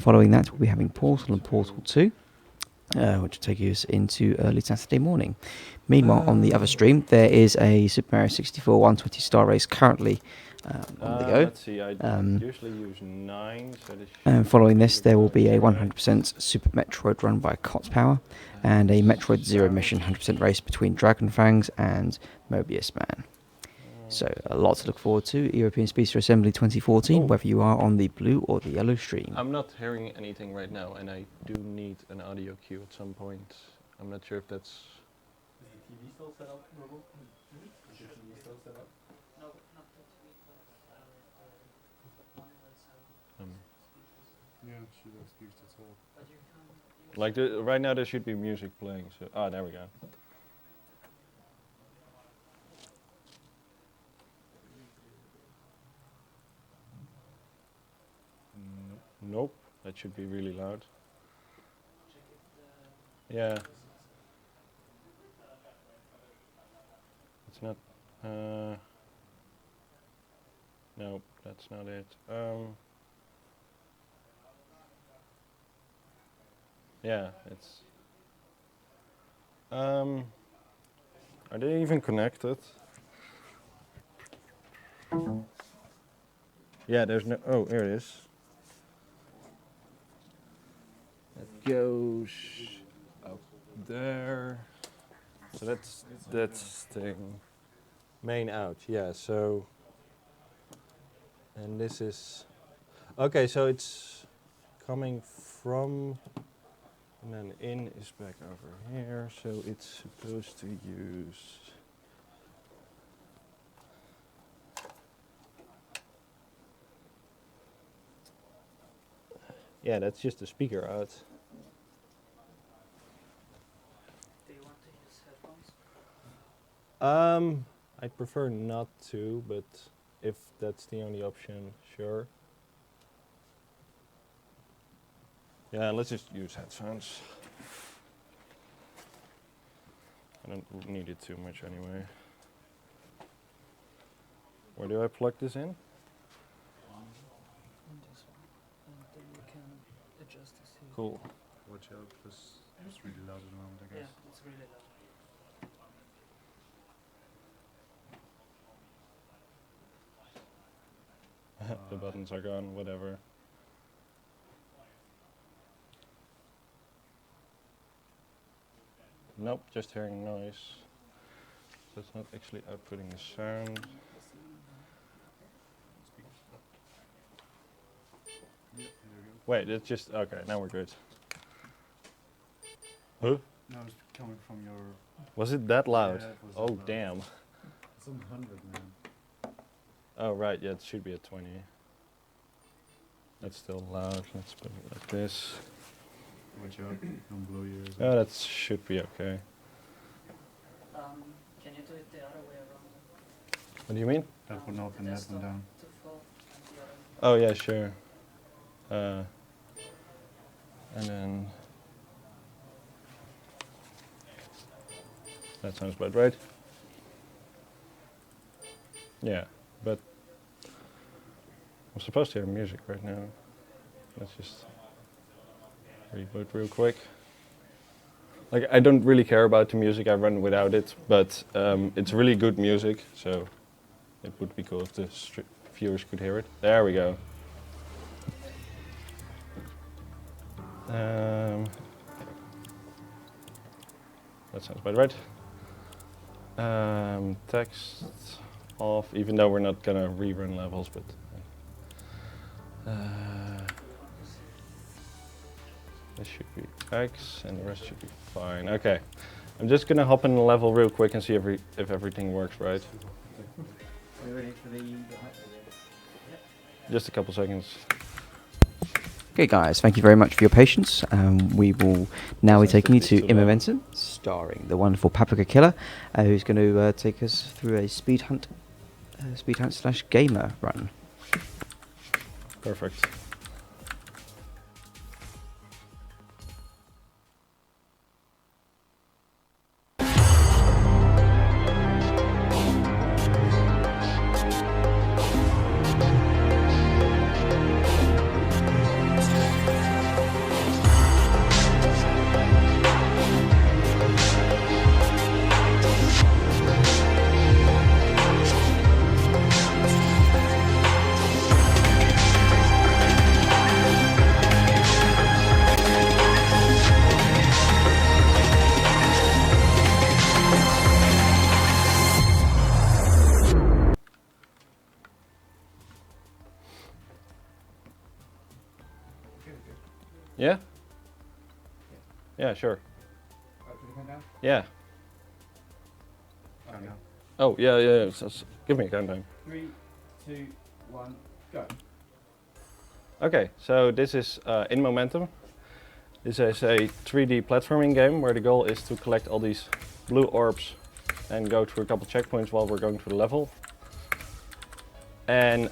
following that, we'll be having Portal and Portal 2, which will take us into early Saturday morning. Meanwhile, on the other stream, there is a Super Mario 64 120 star race currently on the go. Let's see, I usually use 9. Following this, there will be a 100% Super Metroid run by COTS Power, and a Metroid Zero Mission 100% race between Dragon Fangs and Mobius Man. So a lot to look forward to. European Speedster Assembly 2014, whether you are on the blue or the yellow stream. I'm not hearing anything right now, and I do need an audio cue at some point. I'm not sure if that's... Is the TV still set up, Robo? Is the TV still set up? No, not the TV, but yeah, she does speaks at all. But you can... Like, right now there should be music playing, so... Ah, there we go. Nope, that should be really loud. Yeah. It's not... no, that's not it. Yeah, it's... are they even connected? Yeah, there's no... Oh, here it is. It goes up there. So that's thing. Main out, yeah, so... And this is... Okay, so it's coming from... And then in is back over here, so it's supposed to use... Yeah, that's just the speaker out. Do you want to use headphones? I prefer not to, but if that's the only option, sure. Yeah, let's just use headphones. I don't need it too much anyway. Where do I plug this in? This one. And then you can adjust the speed. Cool. Watch out, because it's really loud at the moment, I Yeah, guess. it's really loud. The buttons are gone, whatever. Nope, just hearing noise. So it's not actually outputting the sound. Yeah, there we go. Wait, it's just... Okay, now we're good. Huh? No, it's coming from your... Was it that loud? Yeah, it was Oh, that loud. damn. It's on 100, man. Oh, right, yeah, it should be at 20. That's still loud. Let's put it like this. Watch out, don't blow your ears Oh, out. that should be okay. Can you do it the other way around? What do you mean? That one up and that one down. To full and the other. Oh, yeah, sure. And then... That sounds about right. Yeah, but... I'm supposed to hear music right now. Let's just... reboot real quick. Like, I don't really care about the music, I run without it, but it's really good music, so it would be cool if the viewers could hear it. There we go. That sounds about right. Text off, even though we're not gonna rerun levels, but this should be X and the rest should be fine. Okay, I'm just gonna hop in the level real quick and see if everything works right. Are you ready for the Just a couple seconds. Okay guys, thank you very much for your patience. We will now be taking you to inMomentum, starring the wonderful Paprika Killer, who's going to take us through a speed hunt / gamer run. Perfect. Yeah? Yeah, sure. Right, can you count down? Yeah. Okay. Oh, yeah. Give me a countdown. 3, 2, 1, go. Okay, so this is inMomentum. This is a 3D platforming game where the goal is to collect all these blue orbs and go through a couple checkpoints while we're going through the level. And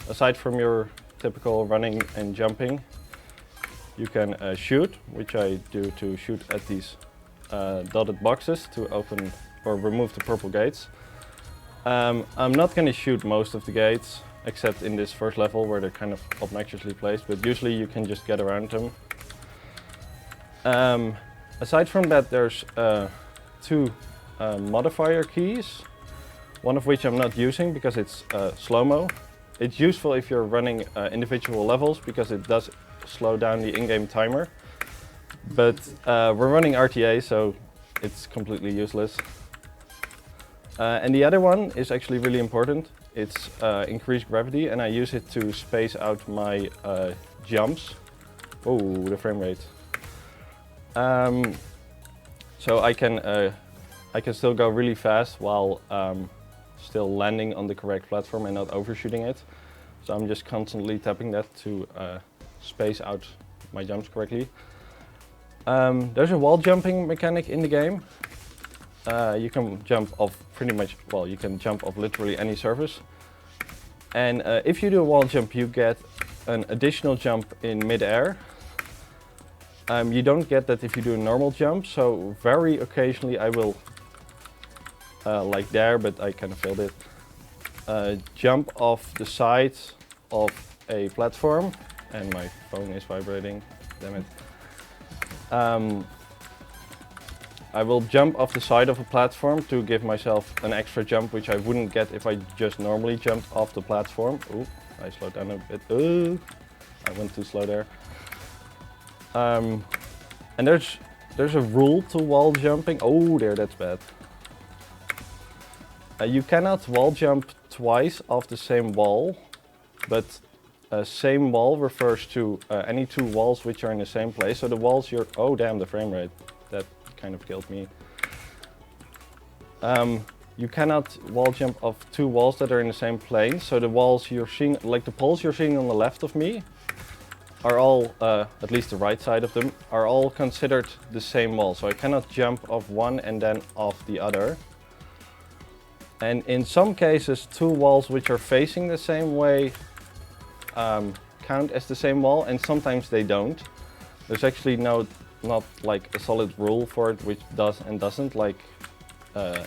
aside from your typical running and jumping, you can shoot, which I do to shoot at these dotted boxes to open or remove the purple gates. I'm not going to shoot most of the gates, except in this first level where they're kind of obnoxiously placed, but usually you can just get around them. Aside from that, there's 2 modifier keys, one of which I'm not using because it's slow-mo. It's useful if you're running individual levels because it does slow down the in-game timer, but we're running RTA, so it's completely useless. And the other one is actually really important. It's increased gravity, and I use it to space out my jumps. Oh, the frame rate. So I can still go really fast while still landing on the correct platform and not overshooting it. So I'm just constantly tapping that to space out my jumps correctly. There's a wall jumping mechanic in the game. You can jump off pretty much, well, you can jump off literally any surface. And if you do a wall jump, you get an additional jump in mid-air. You don't get that if you do a normal jump, so very occasionally I will, like there, but I kind of failed it, jump off the side of a platform, and my phone is vibrating, damn it. I will jump off the side of a platform to give myself an extra jump, which I wouldn't get if I just normally jumped off the platform. Ooh, I slowed down a bit. Ooh, I went too slow there. And there's a rule to wall jumping. Oh, there, that's bad. You cannot wall jump twice off the same wall, but same wall refers to any 2 walls which are in the same place. So the walls you're, oh damn, the frame rate, that kind of killed me. You cannot wall jump off 2 walls that are in the same plane. So the walls you're seeing, like the poles you're seeing on the left of me, are all, at least the right side of them, are all considered the same wall. So I cannot jump off one and then off the other. And in some cases, 2 walls which are facing the same way count as the same wall, and sometimes they don't. There's actually not like a solid rule for it which does and doesn't, like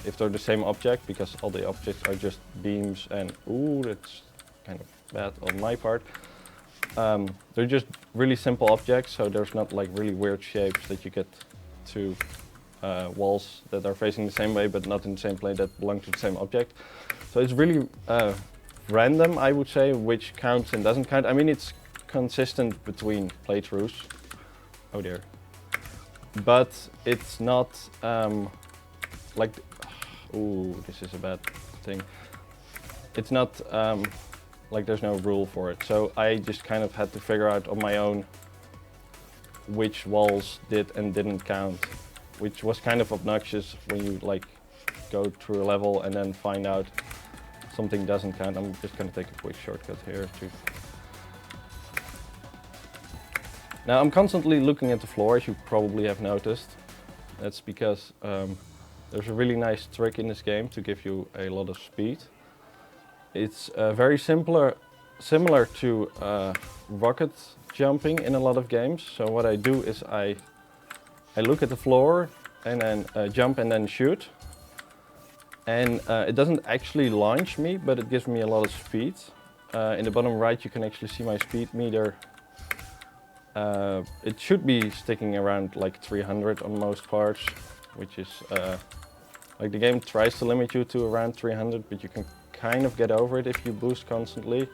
if they're the same object, because all the objects are just beams, and ooh, that's kind of bad on my part. They're just really simple objects, so there's not like really weird shapes that you get to walls that are facing the same way but not in the same plane that belong to the same object. So it's really random, I would say, which counts and doesn't count. I mean, it's consistent between playthroughs. Oh dear. But it's not like, ooh, this is a bad thing. It's not like there's no rule for it. So I just kind of had to figure out on my own which walls did and didn't count, which was kind of obnoxious when you like go through a level and then find out something doesn't count. I'm just gonna take a quick shortcut here too. Now I'm constantly looking at the floor, as you probably have noticed. That's because there's a really nice trick in this game to give you a lot of speed. It's very similar to rocket jumping in a lot of games. So what I do is I look at the floor and then jump and then shoot. And it doesn't actually launch me, but it gives me a lot of speed. In the bottom right you can actually see my speed meter. It should be sticking around like 300 on most parts, which is like the game tries to limit you to around 300, but you can kind of get over it if you boost constantly.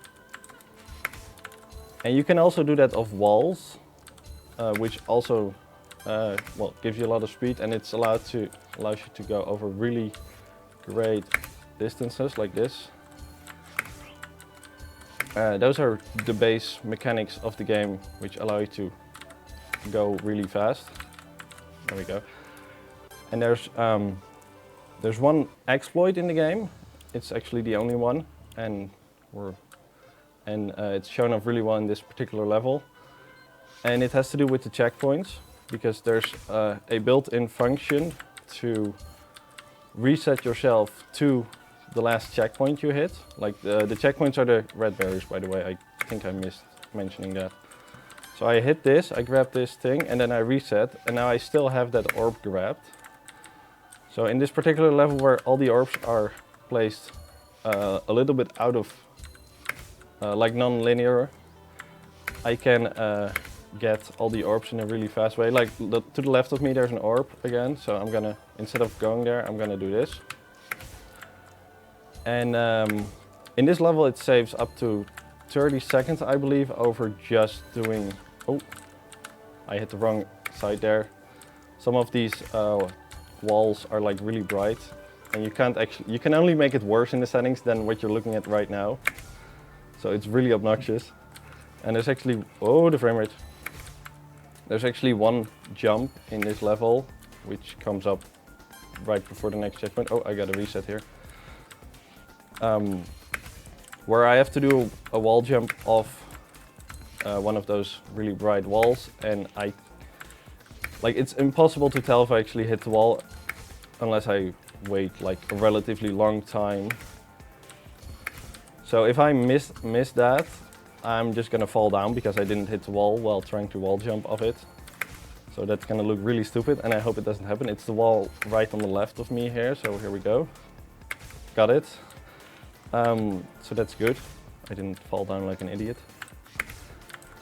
And you can also do that off walls, which also well, gives you a lot of speed, and it's allows you to go over really great distances like this. Those are the base mechanics of the game, which allow you to go really fast. There we go. And there's one exploit in the game. It's actually the only one, and it's shown off really well in this particular level. And it has to do with the checkpoints, because there's a built-in function to reset yourself to the last checkpoint you hit. Like the checkpoints are the red barriers, by the way. I think I missed mentioning that. So I hit this, I grab this thing, and then I reset, and now I still have that orb grabbed. So in this particular level where all the orbs are placed a little bit out of, like non-linear, I can get all the orbs in a really fast way. Like to the left of me there's an orb again, so I'm gonna, instead of going there, I'm gonna do this. And in this level it saves up to 30 seconds, I believe, over just doing... Oh, I hit the wrong side there. Some of these walls are like really bright, and you can only make it worse in the settings than what you're looking at right now. So it's really obnoxious. And there's actually, oh, the frame rate. There's actually one jump in this level, which comes up right before the next checkpoint. Oh, I got a reset here. Where I have to do a wall jump off one of those really bright walls, and it's impossible to tell if I actually hit the wall unless I wait like a relatively long time. So if I miss that, I'm just gonna fall down because I didn't hit the wall while trying to wall jump off it. So that's gonna look really stupid, and I hope it doesn't happen. It's the wall right on the left of me here, so here we go. Got it. So that's good. I didn't fall down like an idiot.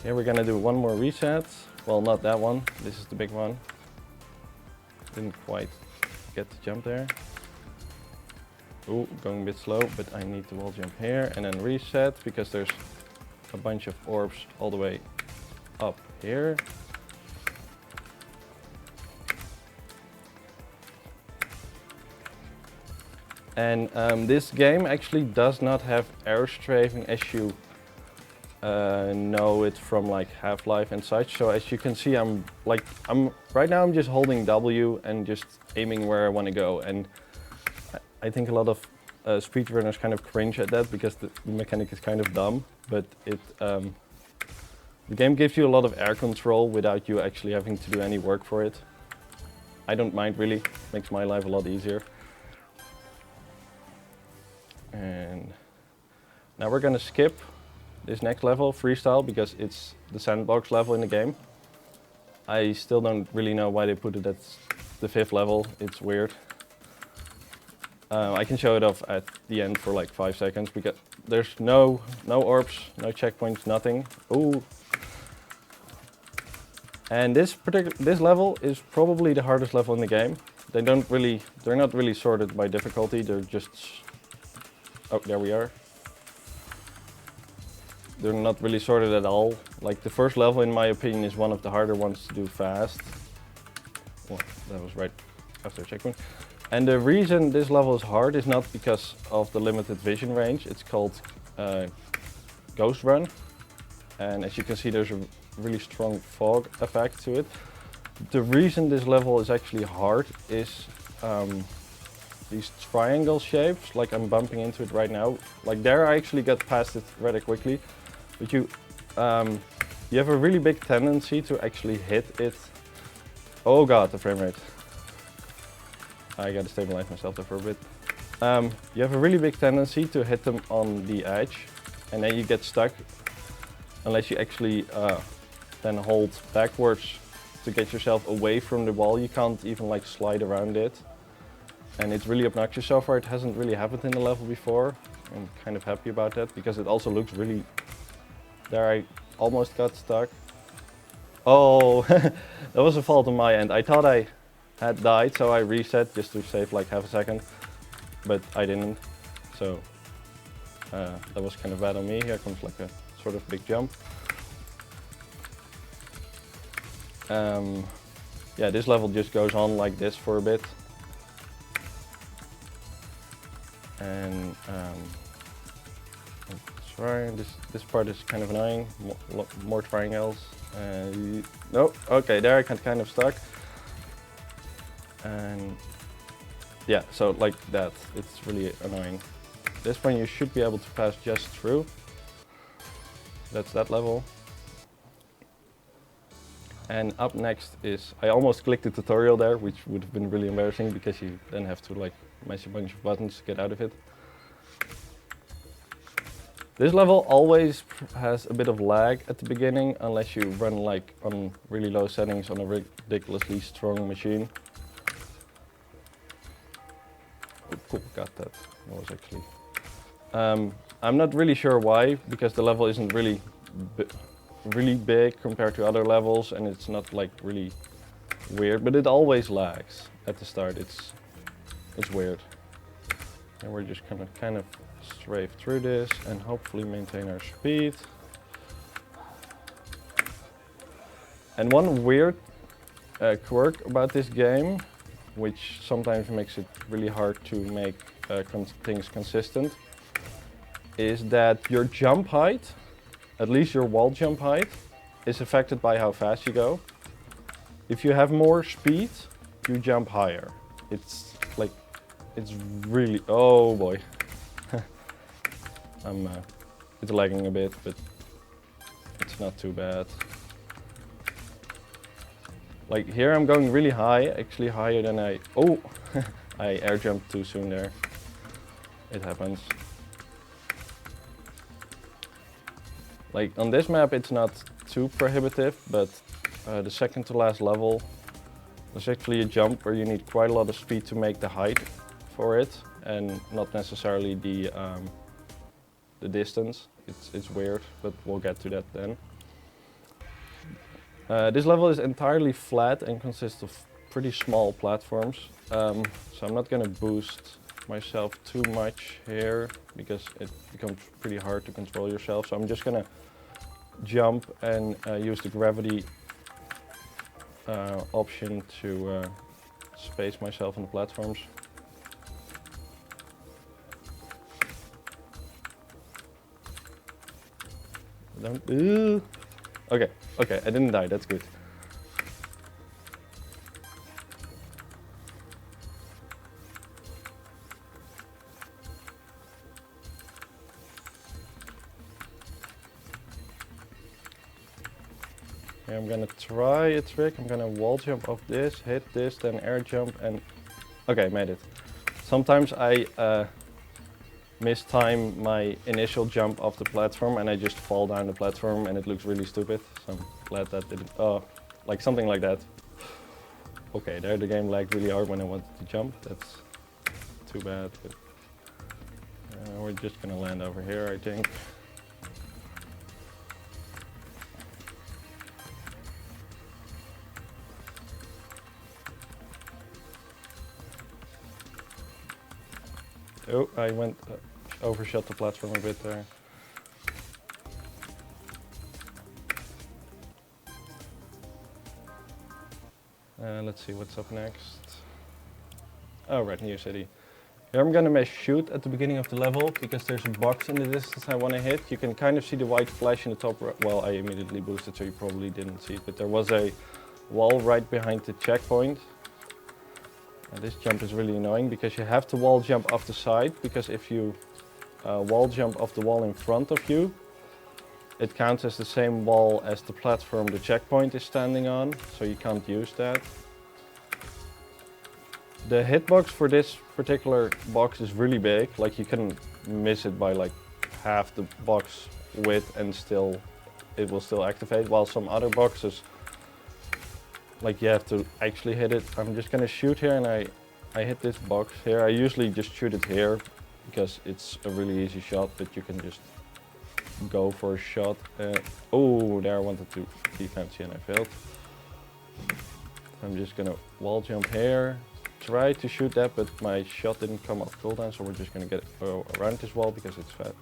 Here we're gonna do one more reset. Well, not that one. This is the big one. Didn't quite get the jump there. Ooh, going a bit slow, but I need to wall jump here and then reset because there's a bunch of orbs all the way up here. And this game actually does not have air strafing as you know it from like Half-Life and such. So as you can see, right now I'm just holding W and just aiming where I want to go. And I think a lot of speedrunners kind of cringe at that because the mechanic is kind of dumb. But the game gives you a lot of air control without you actually having to do any work for it. I don't mind really, makes my life a lot easier. And now we're gonna skip this next level, freestyle, because it's the sandbox level in the game. I still don't really know why they put it at the 5th level, it's weird. I can show it off at the end for like 5 seconds because there's no orbs, no checkpoints, nothing. Ooh. And this level is probably the hardest level in the game. They're not really sorted by difficulty, they're just... Oh, there we are. They're not really sorted at all. Like the first level, in my opinion, is one of the harder ones to do fast. Well, that was right after checkpoint. And the reason this level is hard is not because of the limited vision range. It's called Ghost Run. And as you can see, there's a really strong fog effect to it. The reason this level is actually hard is these triangle shapes, like I'm bumping into it right now. Like there I actually got past it rather quickly, but you have a really big tendency to actually hit it. Oh god, the frame rate. I gotta stabilize myself there for a bit. You have a really big tendency to hit them on the edge, and then you get stuck unless you actually then hold backwards to get yourself away from the wall. You can't even like slide around it. And it's really obnoxious. So far it hasn't really happened in the level before. I'm kind of happy about that because it also looks really... There I almost got stuck. Oh, that was a fault on my end. I thought I had died, so I reset just to save like half a second. But I didn't, so that was kind of bad on me. Here comes like a sort of big jump. Yeah, this level just goes on like this for a bit. And trying. This part is kind of annoying. More triangles. No, okay, there I got kind of stuck. And yeah, so like that, it's really annoying. This one you should be able to pass just through. That's that level. And up next is, I almost clicked the tutorial there, which would have been really embarrassing because you then have to like mash a bunch of buttons to get out of it. This level always has a bit of lag at the beginning unless you run like on really low settings on a ridiculously strong machine. Oh, cool, got that. That was actually. I'm not really sure why, because the level isn't really big compared to other levels, and it's not like really weird, but it always lags at the start. It's weird. And we're just gonna kind of strafe through this and hopefully maintain our speed. And one weird quirk about this game, which sometimes makes it really hard to make things consistent, is that your jump height, at least your wall jump height, is affected by how fast you go. If you have more speed, you jump higher. It's like, it's really, oh boy. It's lagging a bit, but it's not too bad. Like here I'm going really high, actually higher than I air jumped too soon there. It happens. Like on this map it's not too prohibitive, but the second to last level, there's actually a jump where you need quite a lot of speed to make the height for it, and not necessarily the distance. It's weird, but we'll get to that then. This level is entirely flat and consists of pretty small platforms, so I'm not gonna boost myself too much here because it becomes pretty hard to control yourself. So I'm just gonna jump and use the gravity option to space myself on the platforms. Don't. Okay, I didn't die, that's good. Okay, I'm gonna try a trick. I'm gonna wall jump off this, hit this, then air jump, and okay, made it. Sometimes I mistime my initial jump off the platform and I just fall down the platform and it looks really stupid. So I'm glad that didn't, like something like that. Okay, there the game lagged really hard when I wanted to jump. That's too bad, but we're just gonna land over here, I think. Oh, I went overshot the platform a bit there. Let's see what's up next. Oh, right, new city. Here I'm gonna shoot at the beginning of the level because there's a box in the distance I want to hit. You can kind of see the white flash in the top. Well, I immediately boosted, so you probably didn't see it, but there was a wall right behind the checkpoint. And this jump is really annoying because you have to wall jump off the side, because if you wall jump off the wall in front of you, it counts as the same wall as the platform the checkpoint is standing on, so you can't use that. The hitbox for this particular box is really big, like you can miss it by like half the box width and still it will still activate, while some other boxes, like you have to actually hit it. I'm just gonna shoot here and I hit this box here. I usually just shoot it here because it's a really easy shot, but you can just go for a shot. Oh, there I wanted to be fancy and I failed. I'm just gonna wall jump here, try to shoot that, but my shot didn't come off cooldown, so we're just gonna get around this wall because it's fat.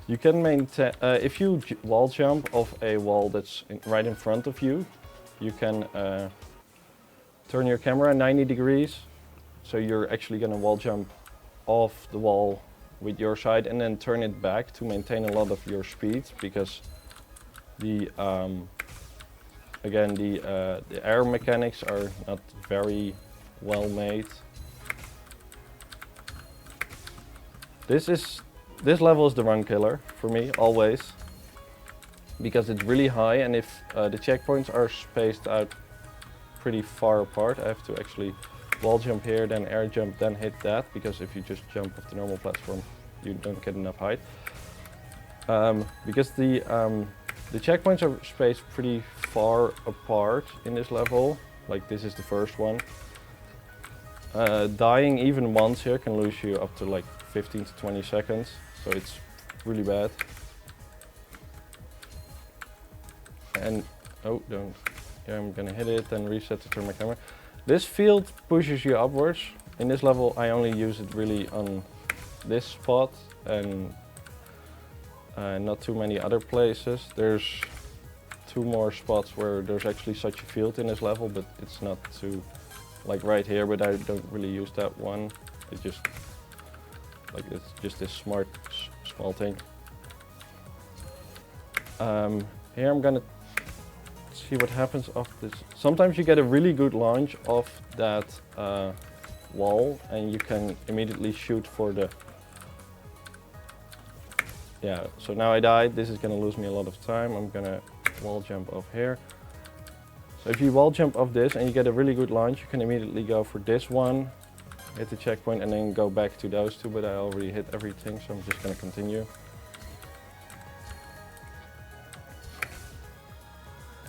You can maintain, if you wall jump off a wall that's right in front of you, you can turn your camera 90 degrees. So you're actually going to wall jump off the wall with your side and then turn it back to maintain a lot of your speed, because the again the air mechanics are not very well made. This level is the run killer for me always, because it's really high, and if the checkpoints are spaced out pretty far apart, I have to actually wall jump here, then air jump, then hit that, because if you just jump off the normal platform, you don't get enough height. Because the checkpoints are spaced pretty far apart in this level, like this is the first one. Dying even once here can lose you up to like 15 to 20 seconds, so it's really bad. And, oh, don't. Yeah, I'm gonna hit it, then reset to turn my camera. This field pushes you upwards. In this level I only use it really on this spot and not too many other places. There's 2 more spots where there's actually such a field in this level, but it's not too, like right here, but I don't really use that one. It just, like it's just this small thing. Here I'm gonna see what happens off this. Sometimes you get a really good launch off that wall, and you can immediately shoot for the... Yeah, so now I died. This is gonna lose me a lot of time. I'm gonna wall jump off here. So if you wall jump off this and you get a really good launch, you can immediately go for this one, hit the checkpoint, and then go back to those 2, but I already hit everything, so I'm just gonna continue.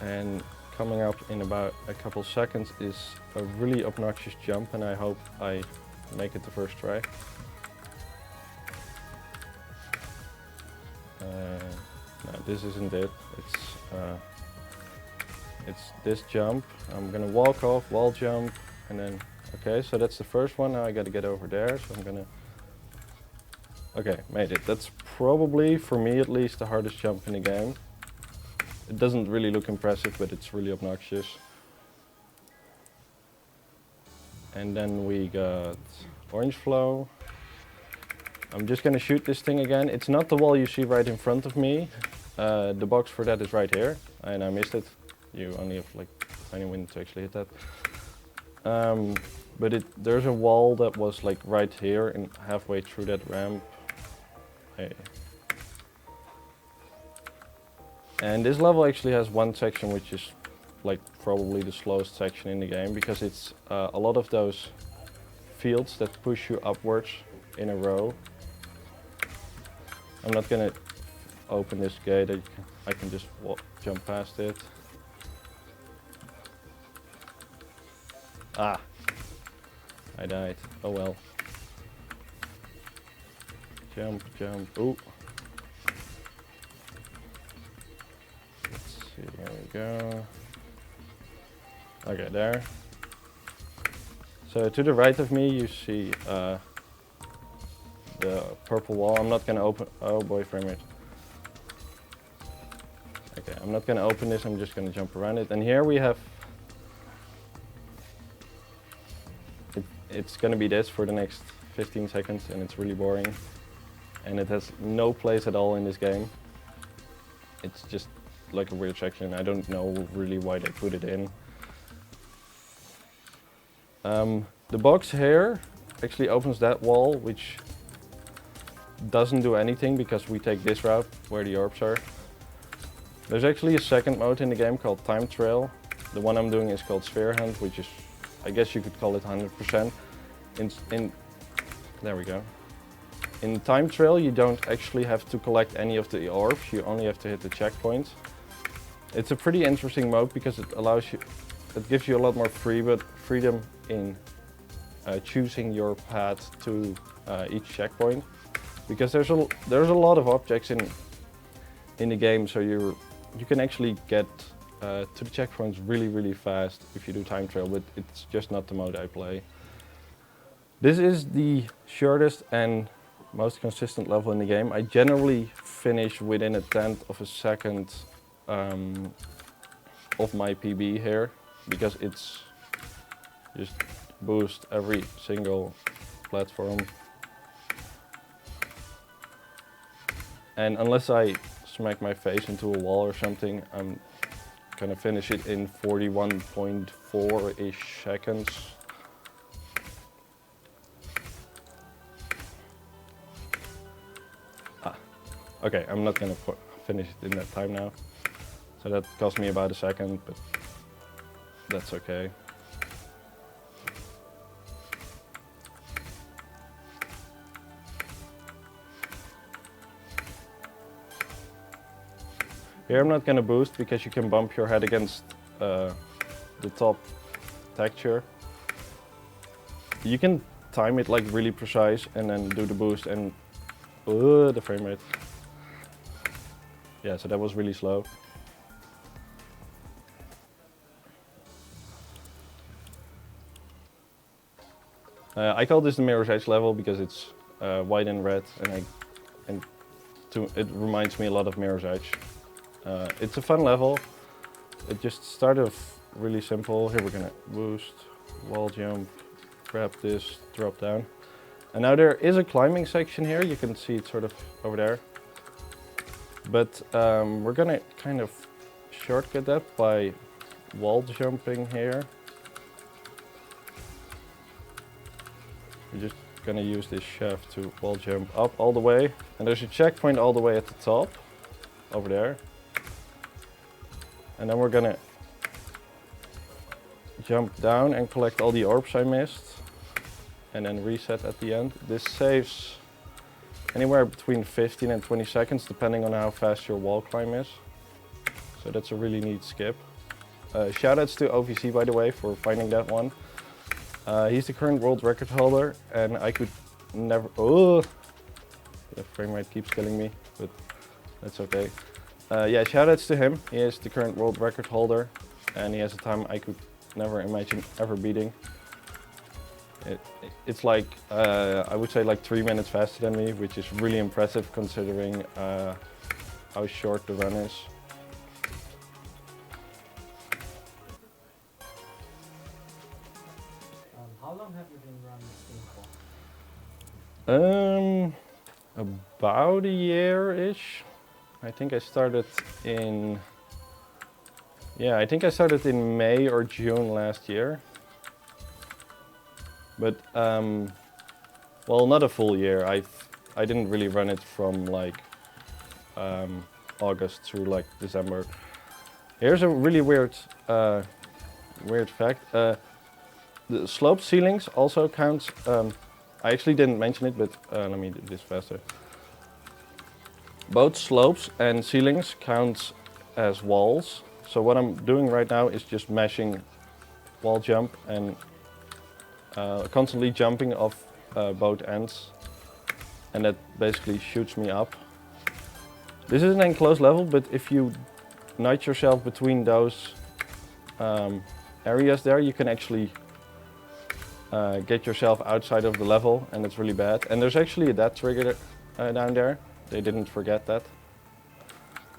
And coming up in about a couple seconds is a really obnoxious jump, and I hope I make it the first try. No, this isn't it. It's this jump. I'm gonna walk off, wall jump, and then, okay, so that's the first one. Now I gotta get over there, so I'm gonna... Okay, made it. That's probably, for me at least, the hardest jump in the game. It doesn't really look impressive, but it's really obnoxious. And then we got orange flow. I'm just gonna shoot this thing again. It's not the wall you see right in front of me. The box for that is right here, and I missed it. You only have like tiny wind to actually hit that. But there's a wall that was like right here and halfway through that ramp. Hey. And this level actually has one section which is like probably the slowest section in the game, because it's a lot of those fields that push you upwards in a row. I'm not gonna open this gate, I can just jump past it. Ah, I died, oh well. Jump, jump, ooh. Let's see, here we go. Okay, there. So to the right of me you see the purple wall. I'm not gonna open, oh boy, frame rate. Okay, I'm not gonna open this, I'm just gonna jump around it. And here we have, it's gonna be this for the next 15 seconds, and it's really boring. And it has no place at all in this game. It's just like a weird section. I don't know really why they put it in. The box here actually opens that wall, which doesn't do anything because we take this route where the orbs are. There's actually a second mode in the game called Time Trail. The one I'm doing is called Spherehunt, which is, I guess you could call it 100%. There we go. In Time Trail you don't actually have to collect any of the orbs, you only have to hit the checkpoints. It's a pretty interesting mode because it allows you, it gives you a lot more freedom in choosing your path to each checkpoint. Because there's a lot of objects in the game, so you can actually get to the checkpoints really fast if you do Time Trail, but it's just not the mode I play. This is the shortest and most consistent level in the game. I generally finish within 1/10 of a second of my PB here, because Just boost every single platform. And unless I smack my face into a wall or something, I'm gonna finish it in 41.4-ish seconds. Okay, I'm not gonna finish it in that time now. So that cost me about a second, but that's okay. Here I'm not gonna boost because you can bump your head against the top texture. You can time it like really precise and then do the boost and the frame rate. Yeah, so that was really slow. I call this the Mirror's Edge level because it's white and red, and it reminds me a lot of Mirror's Edge. It's a fun level. It just started off really simple. Here we're gonna boost, wall jump, grab this, drop down. And now there is a climbing section here. You can see it sort of over there. But we're gonna kind of shortcut that by wall jumping here. We're just gonna use this shaft to wall jump up all the way. And there's a checkpoint all the way at the top, over there. And then we're gonna jump down and collect all the orbs I missed. And then reset at the end. This saves anywhere between 15 and 20 seconds, depending on how fast your wall climb is. So that's a really neat skip. Shoutouts to OVC, by the way, for finding that one. He's the current world record holder, and I could never... Oh! The frame rate keeps killing me, but that's okay. Yeah, shoutouts to him. He is the current world record holder, and he has a time I could never imagine ever beating. It's like, I would say like 3 minutes faster than me, which is really impressive considering how short the run is. How long have you been running Steam for? About a year-ish. I think I started in... Yeah, I think I started in May or June last year. But, well, not a full year. I didn't really run it from like August through like December. Here's a really weird fact. The slope ceilings also count. I actually didn't mention it, but let me do this faster. Both slopes and ceilings count as walls. So what I'm doing right now is just mashing wall jump and constantly jumping off both ends, and that basically shoots me up. This is an enclosed level, but if you knight yourself between those areas there, you can actually get yourself outside of the level, and it's really bad. And there's actually a death trigger down there. They didn't forget that,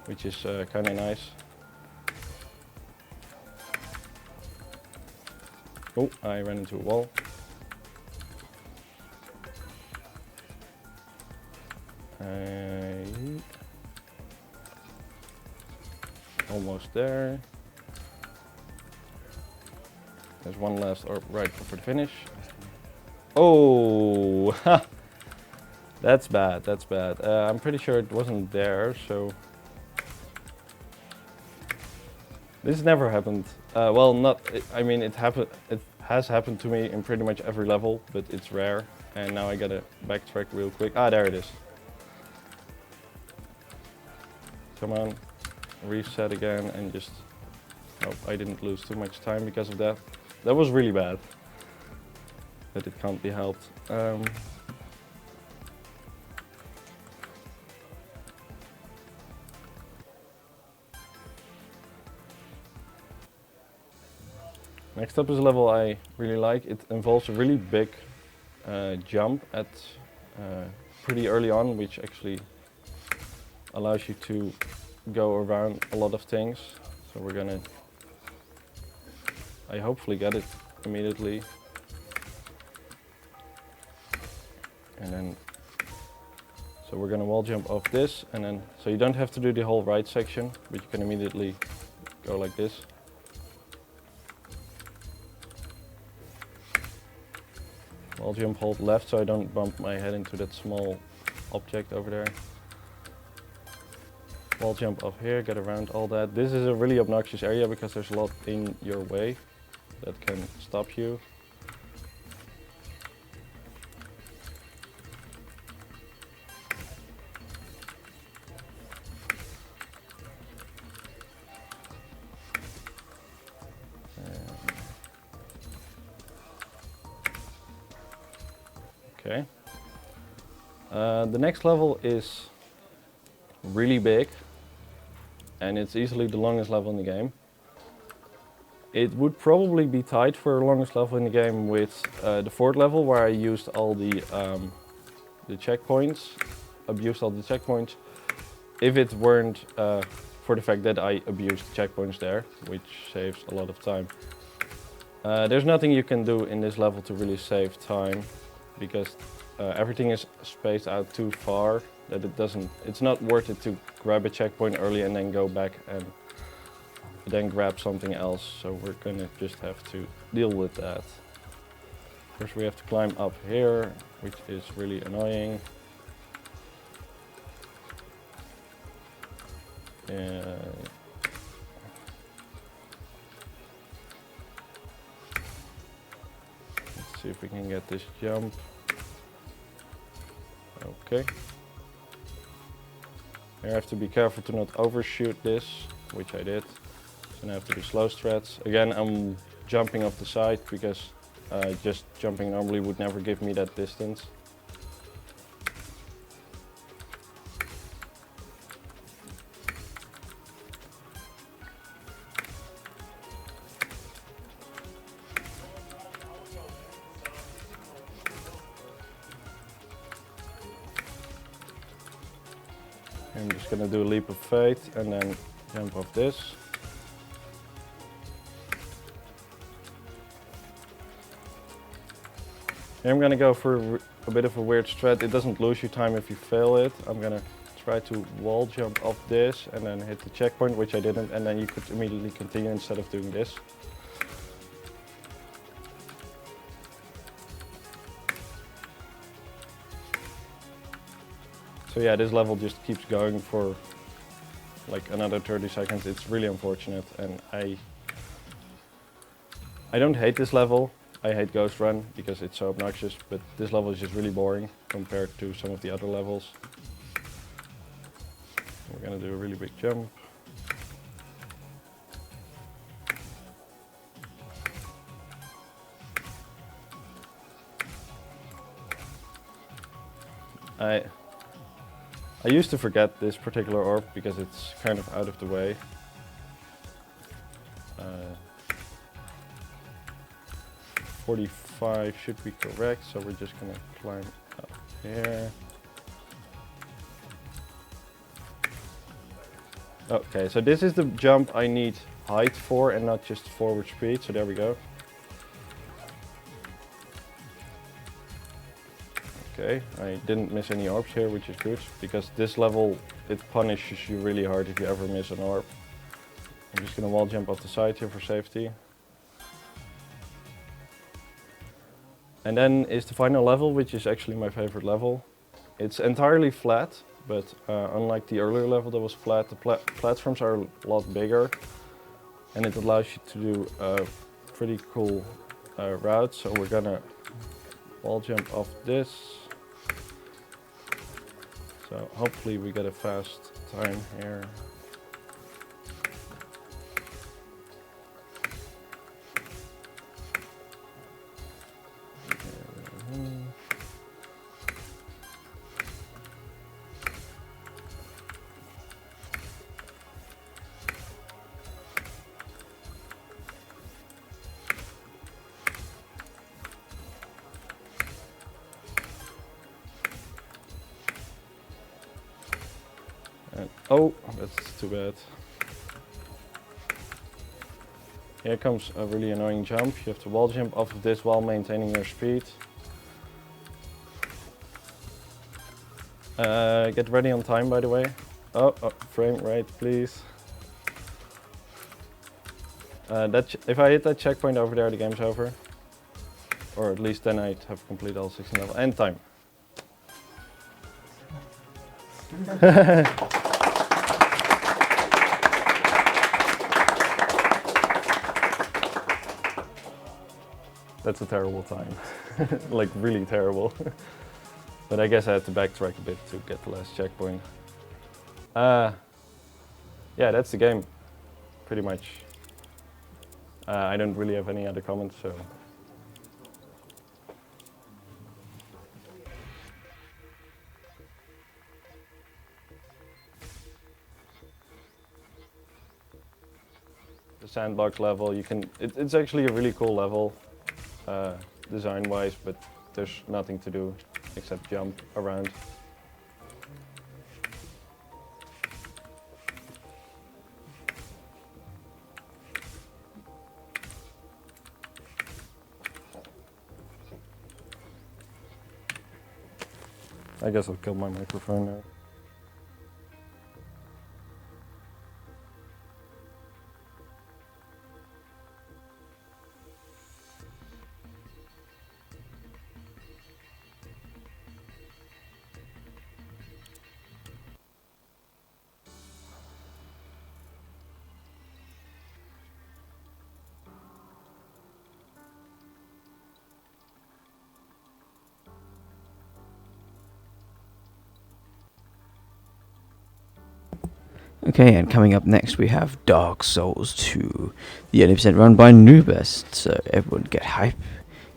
which is kind of nice. Oh, I ran into a wall. Almost there. There's one last orb right for the finish. Oh, that's bad, that's bad. I'm pretty sure it wasn't there, so... This never happened. Well, not, I mean, it has happened to me in pretty much every level, but it's rare. And now I gotta backtrack real quick. Ah, there it is. Come on, reset again and just hope I didn't lose too much time because of that. That was really bad, but it can't be helped. Next up is a level I really like. It involves a really big jump at pretty early on, which actually allows you to go around a lot of things. So we're gonna, I hopefully get it immediately. And then, so we're gonna wall jump off this, and then, so you don't have to do the whole right section, but you can immediately go like this. Wall jump, hold left so I don't bump my head into that small object over there. Wall jump up here, get around all that. This is a really obnoxious area because there's a lot in your way that can stop you. Okay. The next level is really big, and it's easily the longest level in the game. It would probably be tied for the longest level in the game with the fourth level, where I used all the checkpoints, abused all the checkpoints, if it weren't for the fact that I abused the checkpoints there, which saves a lot of time. There's nothing you can do in this level to really save time, because everything is spaced out too far that it's not worth it to grab a checkpoint early and then go back and then grab something else. So we're gonna just have to deal with that. First we have to climb up here, which is really annoying. Let's see if we can get this jump. Okay. I have to be careful to not overshoot this, which I did. So now I have to do slow strats. Again, I'm jumping off the side because just jumping normally would never give me that distance. I'm just gonna do a leap of faith and then jump off this. Here I'm gonna go for a bit of a weird strat. It doesn't lose you time if you fail it. I'm gonna try to wall jump off this and then hit the checkpoint, which I didn't, and then you could immediately continue instead of doing this. So yeah, this level just keeps going for like another 30 seconds. It's really unfortunate, and I don't hate this level. I hate Ghost Run because it's so obnoxious, but this level is just really boring compared to some of the other levels. We're gonna do a really big jump. I used to forget this particular orb because it's kind of out of the way. 45 should be correct, so we're just gonna climb up here. Okay, so this is the jump I need height for and not just forward speed, so there we go. Okay, I didn't miss any orbs here, which is good, because this level, it punishes you really hard if you ever miss an orb. I'm just gonna wall jump off the side here for safety. And then is the final level, which is actually my favorite level. It's entirely flat, but unlike the earlier level that was flat, the platforms are a lot bigger, and it allows you to do a pretty cool route. So we're gonna wall jump off this. So hopefully we get a fast time here. And, oh, that's too bad. Here comes a really annoying jump. You have to wall jump off of this while maintaining your speed. Get ready on time, by the way. Oh, frame rate, please. If I hit that checkpoint over there, the game's over. Or at least then I'd have completed all 16 levels. And time. That's a terrible time. Like really terrible. But I guess I had to backtrack a bit to get the last checkpoint. Yeah, that's the game, pretty much. I don't really have any other comments, so. The sandbox level, it's actually a really cool level, design-wise, but there's nothing to do except jump around. I guess I'll kill my microphone now. Okay, and coming up next we have Dark Souls 2, the 80% run by Noobest. So everyone get hype,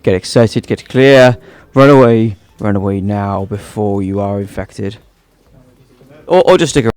get excited, get clear, run away now before you are infected. Or just stick around.